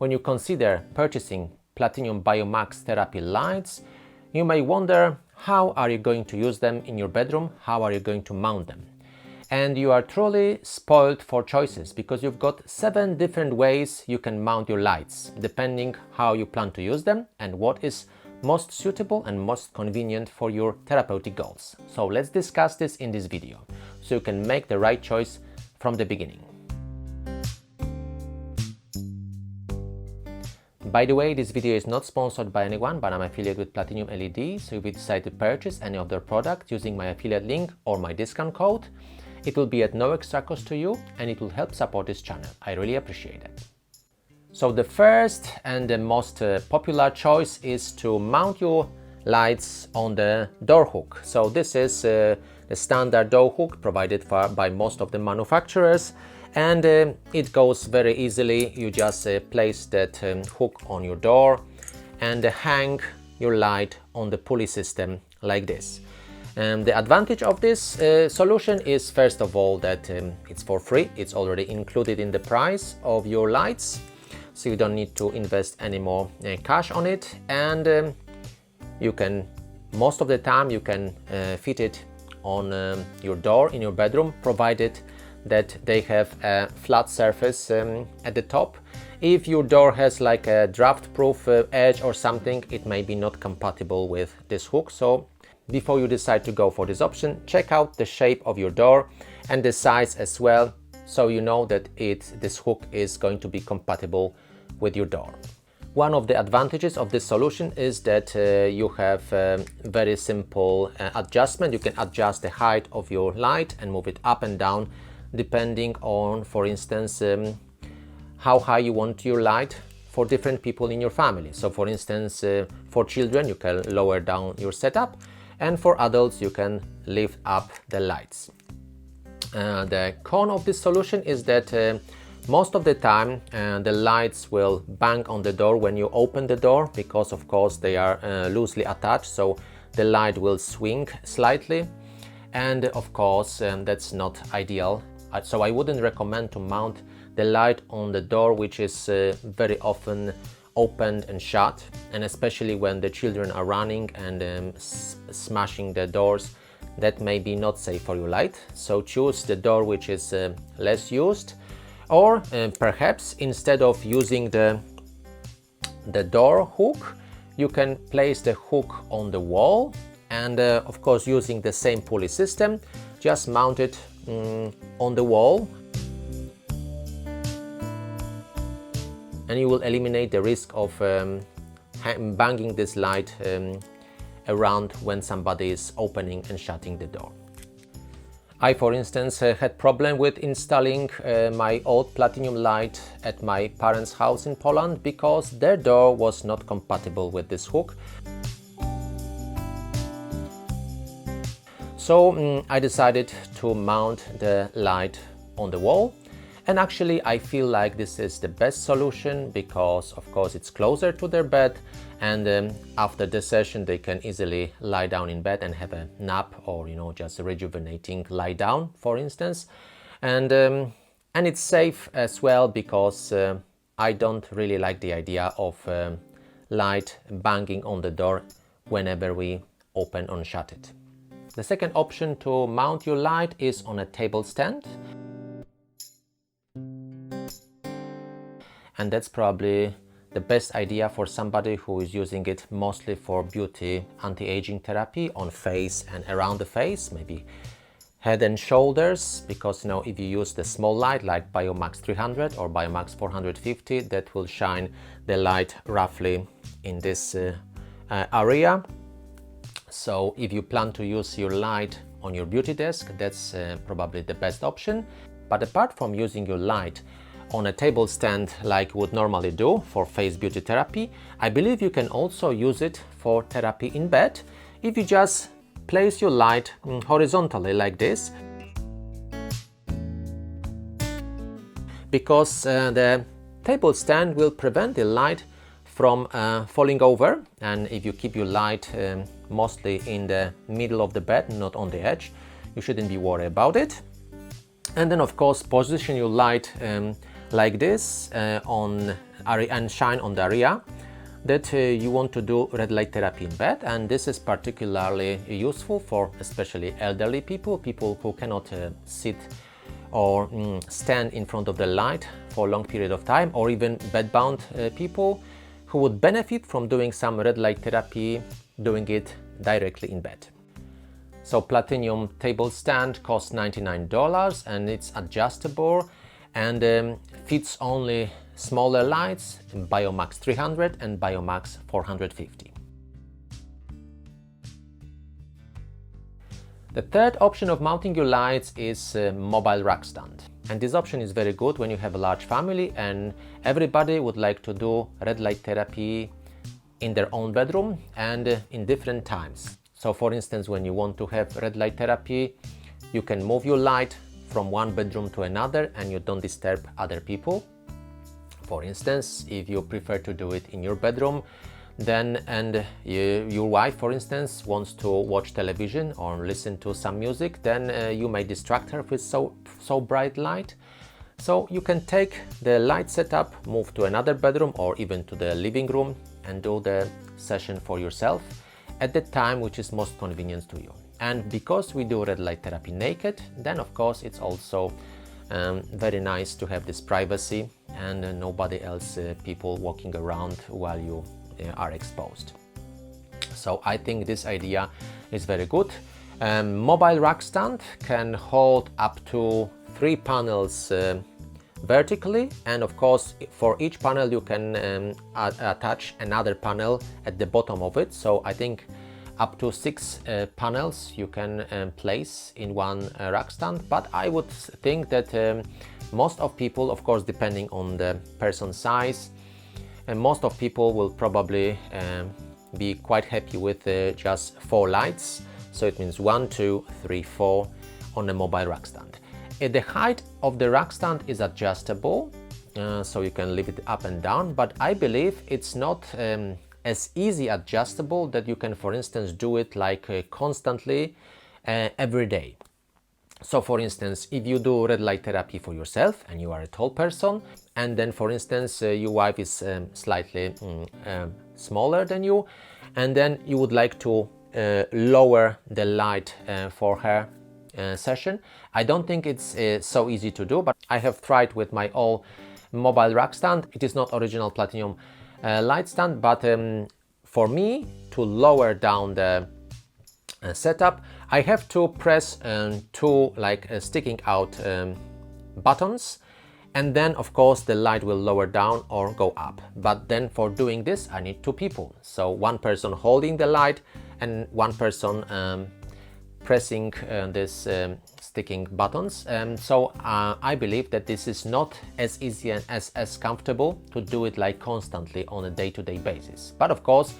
when you consider purchasing Platinum BIOMAX therapy lights, you may wonder, how are you going to use them in your bedroom? How are you going to mount them? And you are truly spoiled for choices, because you've got 7 different ways you can mount your lights, depending how you plan to use them and what is most suitable and most convenient for your therapeutic goals. So let's discuss this in this video, so you can make the right choice from the beginning. By the way, this video is not sponsored by anyone, but I'm affiliated with Platinum LED, so if you decide to purchase any of their products using my affiliate link or my discount code, it will be at no extra cost to you and it will help support this channel. I really appreciate it. So the first and the most popular choice is to mount your lights on the door hook. So this is the standard door hook provided by most of the manufacturers, and it goes very easily. You just place that hook on your door and hang your light on the pulley system like this. The advantage of this solution is, first of all, that it's for free. It's already included in the price of your lights, so you don't need to invest any more cash on it, and you can, most of the time, you can fit it on your door in your bedroom, provided that they have a flat surface at the top. If your door has like a draft-proof edge or something, it may be not compatible with this hook. So before you decide to go for this option, check out the shape of your door and the size as well, so you know that this hook is going to be compatible with your door. One of the advantages of this solution is that you have very simple adjustment. You can adjust the height of your light and move it up and down depending on, for instance, how high you want your light for different people in your family. So for instance, for children you can lower down your setup, and for adults you can lift up the lights. The con of this solution is that most of the time the lights will bang on the door when you open the door, because of course they are loosely attached, so the light will swing slightly, and of course that's not ideal. So I wouldn't recommend to mount the light on the door which is very often opened and shut, and especially when the children are running and smashing the doors. That may be not safe for your light. So choose the door which is less used, or perhaps instead of using the door hook, you can place the hook on the wall, and of course, using the same pulley system, just mount it on the wall, and you will eliminate the risk of banging this light around when somebody is opening and shutting the door. I, for instance, had problem with installing my old Platinum light at my parents' house in Poland, because their door was not compatible with this hook. So I decided to mount the light on the wall, and actually I feel like this is the best solution, because of course it's closer to their bed, and after the session they can easily lie down in bed and have a nap, or just a rejuvenating lie down, for instance, and it's safe as well, because I don't really like the idea of light banging on the door whenever we open or shut it. The second option to mount your light is on a table stand, and that's probably the best idea for somebody who is using it mostly for beauty anti-aging therapy on face and around the face, maybe head and shoulders, because if you use the small light like BIOMAX 300 or BIOMAX 450, that will shine the light roughly in this area. So if you plan to use your light on your beauty desk, that's probably the best option. But apart from using your light on a table stand like you would normally do for face beauty therapy, I believe you can also use it for therapy in bed if you just place your light horizontally like this, because the table stand will prevent the light from falling over, and if you keep your light mostly in the middle of the bed, not on the edge, you shouldn't be worried about it. And then of course position your light like this and shine on the area that you want to do red light therapy in bed. And this is particularly useful for especially elderly people who cannot sit or stand in front of the light for a long period of time, or even bedbound people who would benefit from doing some red light therapy, doing it directly in bed. So Platinum table stand costs $99 and it's adjustable and fits only smaller lights, BIOMAX 300 and BIOMAX 450. The third option of mounting your lights is mobile rack stand. And this option is very good when you have a large family and everybody would like to do red light therapy in their own bedroom and in different times. So for instance, when you want to have red light therapy, you can move your light from one bedroom to another and you don't disturb other people. For instance, if you prefer to do it in your bedroom, then your wife, for instance, wants to watch television or listen to some music, then you may distract her with so bright light. So you can take the light setup, move to another bedroom or even to the living room and do the session for yourself at the time which is most convenient to you. And because we do red light therapy naked, then of course it's also very nice to have this privacy and nobody else, people walking around while you are exposed. So I think this idea is very good. Mobile rack stand can hold up to 3 panels vertically, and of course for each panel you can attach another panel at the bottom of it. So I think up to 6 panels you can place in one rack stand, but I would think that most of people, of course depending on the person's size, and most of people will probably be quite happy with just 4 lights. So it means 1, 2, 3, 4 on a mobile rack stand. The height of the rack stand is adjustable, so you can leave it up and down, but I believe it's not as easy adjustable that you can, for instance, do it like constantly every day. So for instance, if you do red light therapy for yourself and you are a tall person, and then for instance your wife is slightly smaller than you, and then you would like to lower the light for her session, I don't think it's so easy to do, but I have tried with my old mobile rack stand. It is not original Platinum light stand, but for me to lower down the setup, I have to press 2 like sticking out buttons, and then of course the light will lower down or go up. But then for doing this I need 2 people, so 1 person holding the light and 1 person pressing this sticking buttons. So I believe that this is not as easy and as comfortable to do it like constantly on a day-to-day basis. But of course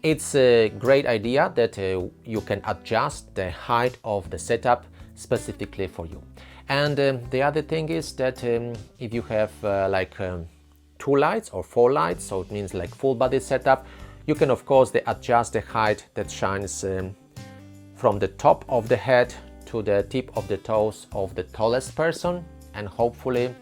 it's a great idea that you can adjust the height of the setup specifically for you. And the other thing is that if you have like 2 lights or 4 lights, so it means like full body setup, you can of course adjust the height that shines from the top of the head to the tip of the toes of the tallest person, and hopefully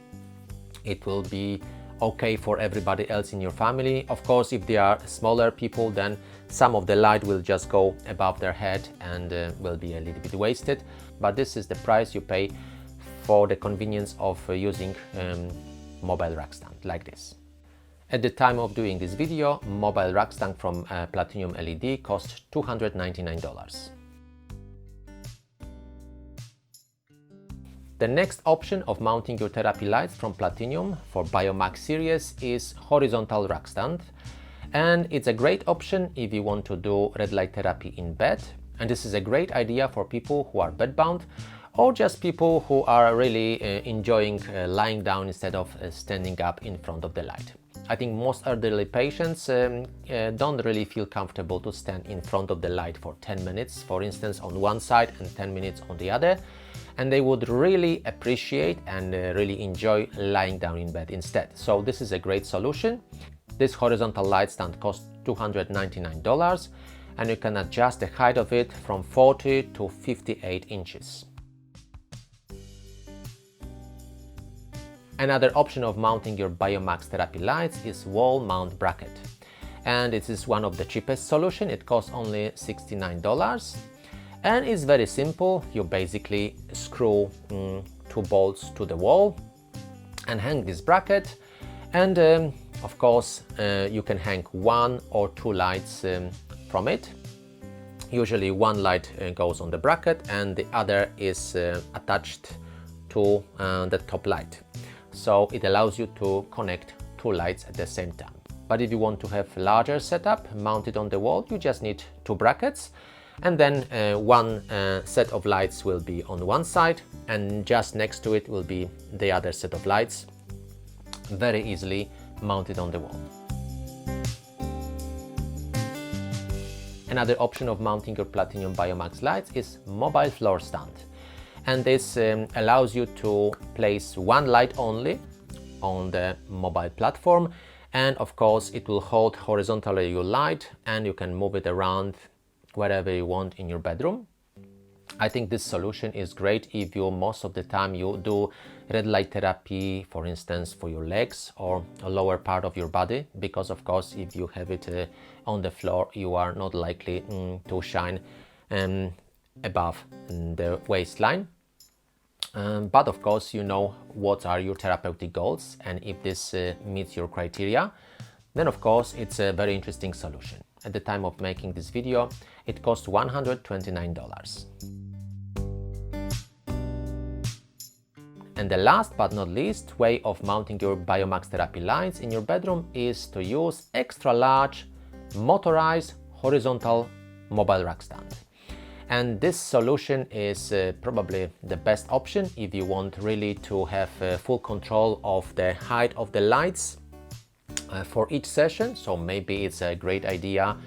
it will be okay for everybody else in your family. Of course, if they are smaller people, then some of the light will just go above their head and will be a little bit wasted. But this is the price you pay for the convenience of using mobile rack stand like this. At the time of doing this video, mobile rack stand from Platinum LED cost $299. The next option of mounting your therapy lights from Platinum for BIOMAX series is horizontal rack stand, and it's a great option if you want to do red light therapy in bed, and this is a great idea for people who are bedbound or just people who are really enjoying lying down instead of standing up in front of the light. I think most elderly patients don't really feel comfortable to stand in front of the light for 10 minutes, for instance, on one side and 10 minutes on the other. And they would really appreciate and really enjoy lying down in bed instead. So this is a great solution. This horizontal light stand costs $299 and you can adjust the height of it from 40 to 58 inches. Another option of mounting your BIOMAX therapy lights is wall mount bracket. And it is one of the cheapest solution. It costs only $69. And it's very simple. You basically screw 2 bolts to the wall and hang this bracket. And of course, you can hang 1 or 2 lights from it. Usually one light goes on the bracket and the other is attached to the top light. So it allows you to connect 2 lights at the same time. But if you want to have larger setup mounted on the wall, you just need 2 brackets, and then one set of lights will be on one side, and just next to it will be the other set of lights, very easily mounted on the wall. Another option of mounting your Platinum BIOMAX lights is mobile floor stand. And this allows you to place 1 light only on the mobile platform, and of course it will hold horizontally your light and you can move it around wherever you want in your bedroom. I think this solution is great if you most of the time you do red light therapy, for instance, for your legs or a lower part of your body, because of course if you have it on the floor, you are not likely to shine above the waistline. But of course you know what are your therapeutic goals, and if this meets your criteria, then of course it's a very interesting solution. At the time of making this video, it cost $129. And the last but not least way of mounting your BIOMAX therapy lights in your bedroom is to use extra large motorized horizontal mobile rack stand. And this solution is probably the best option if you want really to have full control of the height of the lights for each session. So maybe it's a great idea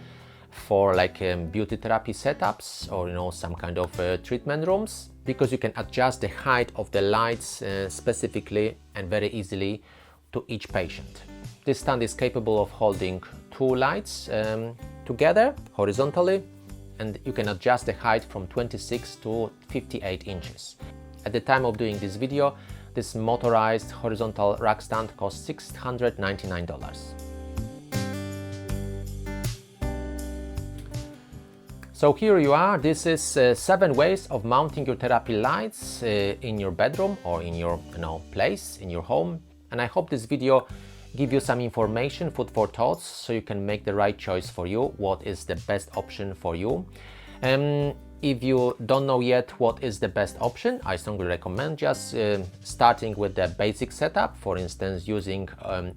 for like beauty therapy setups, or some kind of treatment rooms, because you can adjust the height of the lights specifically and very easily to each patient. This stand is capable of holding 2 lights together horizontally, and you can adjust the height from 26 to 58 inches. At the time of doing this video, this motorized horizontal rack stand costs $699. So here you are. This is 7 ways of mounting your therapy lights in your bedroom or in your place, in your home. And I hope this video give you some information, food for thoughts, so you can make the right choice for you, what is the best option for you. If you don't know yet what is the best option, I strongly recommend just starting with the basic setup, for instance using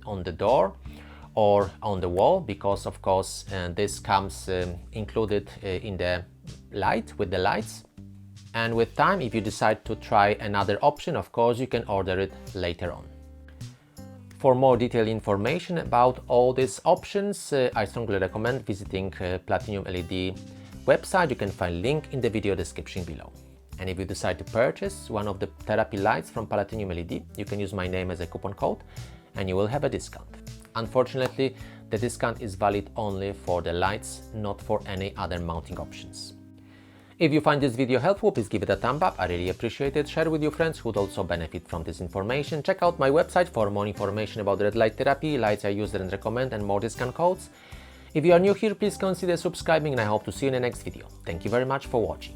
on the door or on the wall, because of course this comes included in the light with the lights. And with time, if you decide to try another option, of course you can order it later on. For more detailed information about all these options, I strongly recommend visiting Platinum LED website. You can find link in the video description below. And if you decide to purchase one of the therapy lights from Platinum LED, you can use my name as a coupon code and you will have a discount. Unfortunately, the discount is valid only for the lights, not for any other mounting options. If you find this video helpful, please give it a thumb up. I really appreciate it. Share with your friends who would also benefit from this information. Check out my website for more information about red light therapy, lights I use and recommend, and more discount codes. If you are new here, please consider subscribing, and I hope to see you in the next video. Thank you very much for watching.